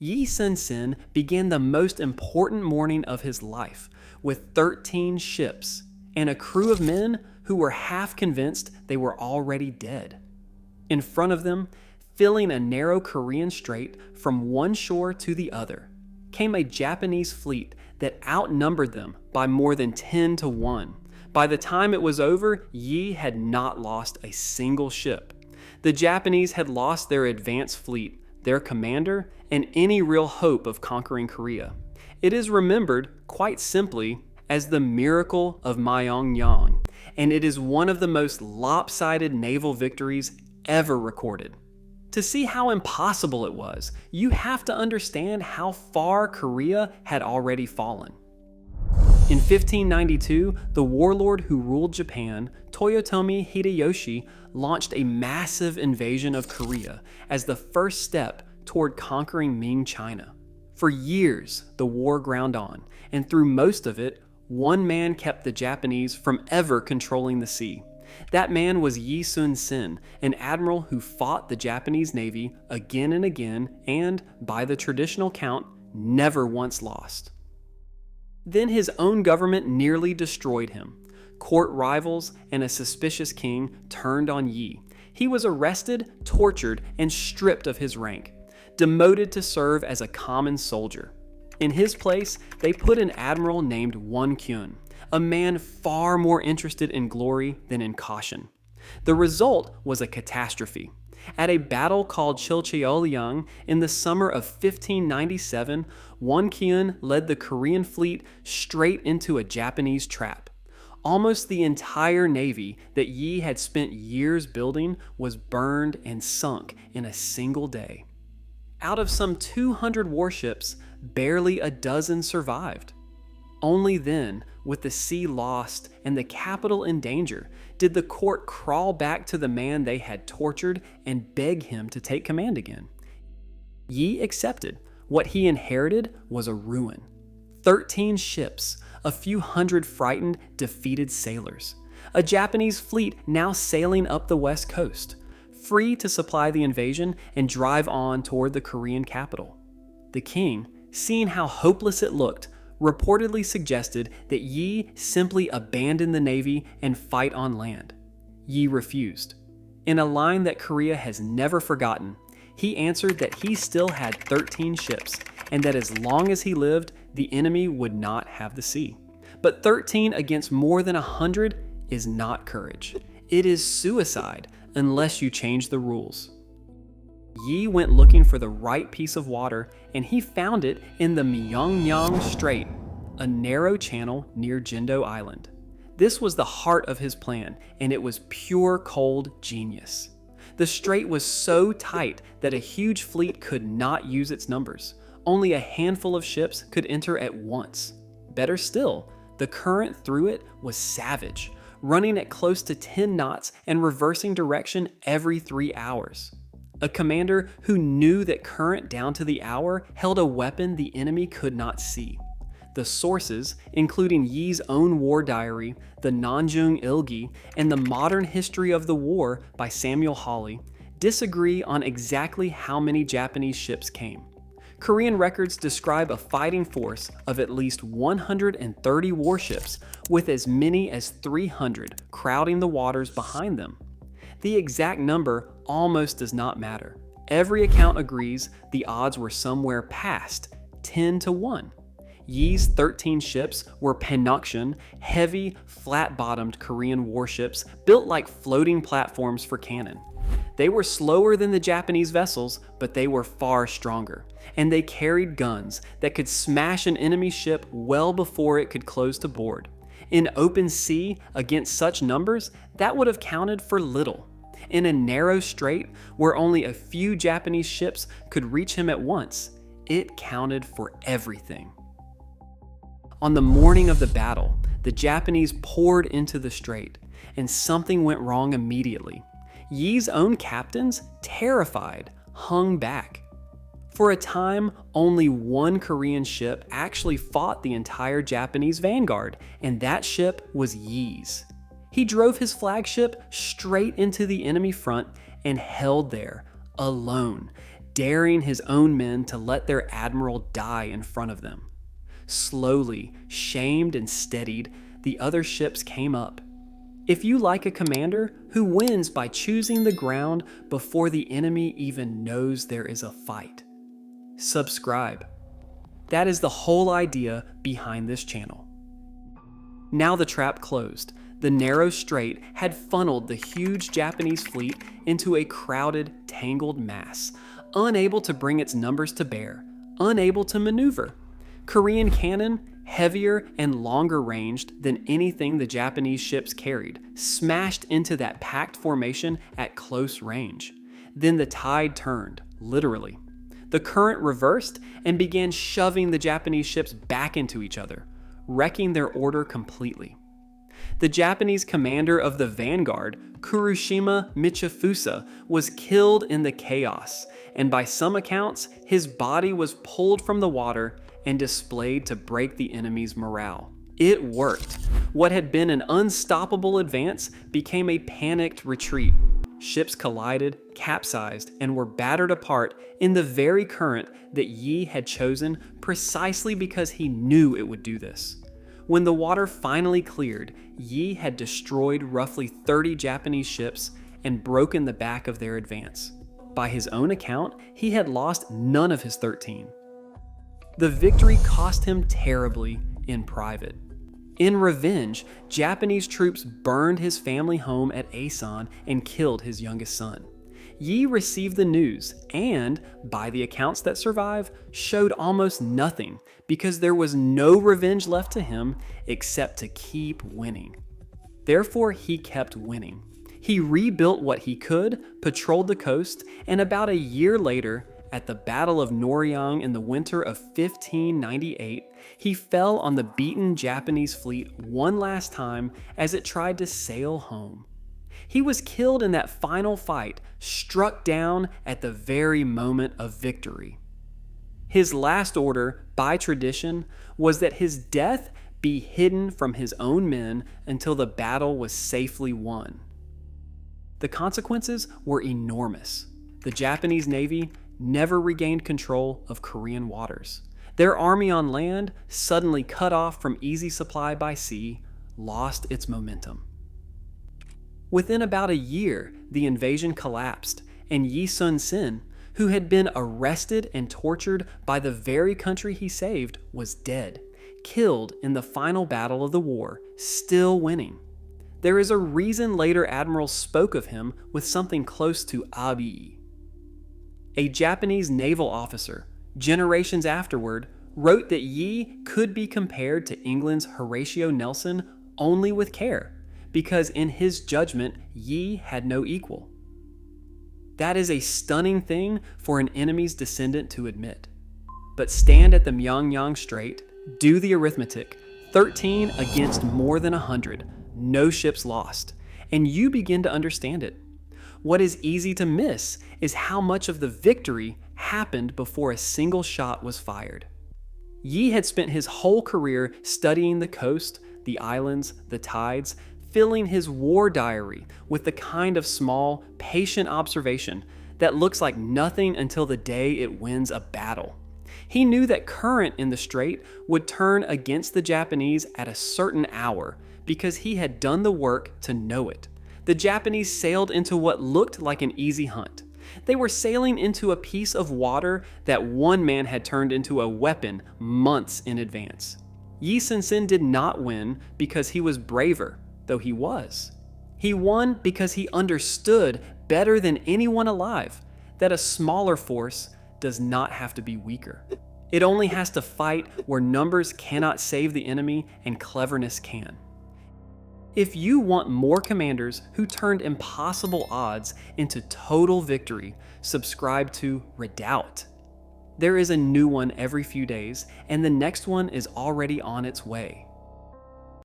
Yi Sun-sin began the most important morning of his life with 13 ships and a crew of men who were half convinced they were already dead. In front of them, filling a narrow Korean strait from one shore to the other, came a Japanese fleet that outnumbered them by more than 10 to 1. By the time it was over, Yi had not lost a single ship. The Japanese had lost their advanced fleet, their commander, and any real hope of conquering Korea. It is remembered, quite simply, as the miracle of Myeongnyang, and it is one of the most lopsided naval victories ever recorded. To see how impossible it was, you have to understand how far Korea had already fallen. In 1592, the warlord who ruled Japan, Toyotomi Hideyoshi, launched a massive invasion of Korea as the first step toward conquering Ming China. For years, the war ground on, and through most of it, one man kept the Japanese from ever controlling the sea. That man was Yi Sun-sin, an admiral who fought the Japanese Navy again and again and, by the traditional count, never once lost. Then his own government nearly destroyed him. Court rivals and a suspicious king turned on Yi. He was arrested, tortured, and stripped of his rank, demoted to serve as a common soldier. In his place, they put an admiral named Won-kyun, a man far more interested in glory than in caution. The result was a catastrophe. At a battle called Chilcheolyang in the summer of 1597, Won-kyun led the Korean fleet straight into a Japanese trap. Almost the entire navy that Yi had spent years building was burned and sunk in a single day. Out of some 200 warships, barely a dozen survived. Only then, with the sea lost and the capital in danger, did the court crawl back to the man they had tortured and beg him to take command again. Yi accepted. What he inherited was a ruin. 13 ships, a few hundred frightened, defeated sailors. A Japanese fleet now sailing up the west coast, free to supply the invasion and drive on toward the Korean capital. The king, seeing how hopeless it looked, reportedly suggested that Yi simply abandon the navy and fight on land. Yi refused. In a line that Korea has never forgotten, he answered that he still had 13 ships and that as long as he lived, the enemy would not have the sea. But 13 against more than 100 is not courage. It is suicide unless you change the rules. Yi went looking for the right piece of water, and he found it in the Myeongnyang Strait, a narrow channel near Jindo Island. This was the heart of his plan, and it was pure cold genius. The strait was so tight that a huge fleet could not use its numbers. Only a handful of ships could enter at once. Better still, the current through it was savage, running at close to 10 knots and reversing direction every 3 hours. A commander who knew that current down to the hour held a weapon the enemy could not see. The sources, including Yi's own war diary, the Nanjung Ilgi, and the Modern History of the War by Samuel Hawley, disagree on exactly how many Japanese ships came. Korean records describe a fighting force of at least 130 warships, with as many as 300 crowding the waters behind them. The exact number almost does not matter. Every account agrees the odds were somewhere past 10 to 1. Yi's 13 ships were panokseon, heavy, flat-bottomed Korean warships built like floating platforms for cannon. They were slower than the Japanese vessels, but they were far stronger, and they carried guns that could smash an enemy ship well before it could close to board. In open sea, against such numbers, that would have counted for little. In a narrow strait where only a few Japanese ships could reach him at once, it counted for everything. On the morning of the battle, the Japanese poured into the strait, and something went wrong immediately. Yi's own captains, terrified, hung back. For a time, only one Korean ship actually fought the entire Japanese vanguard, and that ship was Yi's. He drove his flagship straight into the enemy front and held there, alone, daring his own men to let their admiral die in front of them. Slowly, shamed and steadied, the other ships came up. If you like a commander who wins by choosing the ground before the enemy even knows there is a fight, subscribe. That is the whole idea behind this channel. Now the trap closed. The narrow strait had funneled the huge Japanese fleet into a crowded, tangled mass, unable to bring its numbers to bear, unable to maneuver. Korean cannon, heavier and longer ranged than anything the Japanese ships carried, smashed into that packed formation at close range. Then the tide turned, literally. The current reversed and began shoving the Japanese ships back into each other, wrecking their order completely. The Japanese commander of the vanguard, Kurushima Michifusa, was killed in the chaos, and by some accounts, his body was pulled from the water and displayed to break the enemy's morale. It worked. What had been an unstoppable advance became a panicked retreat. Ships collided, capsized, and were battered apart in the very current that Yi had chosen precisely because he knew it would do this. When the water finally cleared, Yi had destroyed roughly 30 Japanese ships and broken the back of their advance. By his own account, he had lost none of his 13. The victory cost him terribly in private. In revenge, Japanese troops burned his family home at Asan and killed his youngest son. Yi received the news and, by the accounts that survive, showed almost nothing because there was no revenge left to him except to keep winning. Therefore, he kept winning. He rebuilt what he could, patrolled the coast, and about a year later, at the Battle of Myeongnyang in the winter of 1598, he fell on the beaten Japanese fleet one last time as it tried to sail home. He was killed in that final fight, struck down at the very moment of victory. His last order, by tradition, was that his death be hidden from his own men until the battle was safely won. The consequences were enormous. The Japanese Navy never regained control of Korean waters. Their army on land, suddenly cut off from easy supply by sea, lost its momentum. Within about a year, the invasion collapsed, and Yi Sun-sin, who had been arrested and tortured by the very country he saved, was dead, killed in the final battle of the war, still winning. There is a reason later admirals spoke of him with something close to abi. A Japanese naval officer, generations afterward, wrote that Yi could be compared to England's Horatio Nelson only with care, because in his judgment, Yi had no equal. That is a stunning thing for an enemy's descendant to admit. But stand at the Myeongnyang Strait, do the arithmetic, 13 against more than 100, no ships lost, and you begin to understand it. What is easy to miss is how much of the victory happened before a single shot was fired. Yi had spent his whole career studying the coast, the islands, the tides, filling his war diary with the kind of small, patient observation that looks like nothing until the day it wins a battle. He knew that current in the strait would turn against the Japanese at a certain hour because he had done the work to know it. The Japanese sailed into what looked like an easy hunt. They were sailing into a piece of water that one man had turned into a weapon months in advance. Yi Sun-sin did not win because he was braver, though he was. He won because he understood better than anyone alive that a smaller force does not have to be weaker. It only has to fight where numbers cannot save the enemy and cleverness can. If you want more commanders who turned impossible odds into total victory, subscribe to Redoubt. There is a new one every few days, and the next one is already on its way.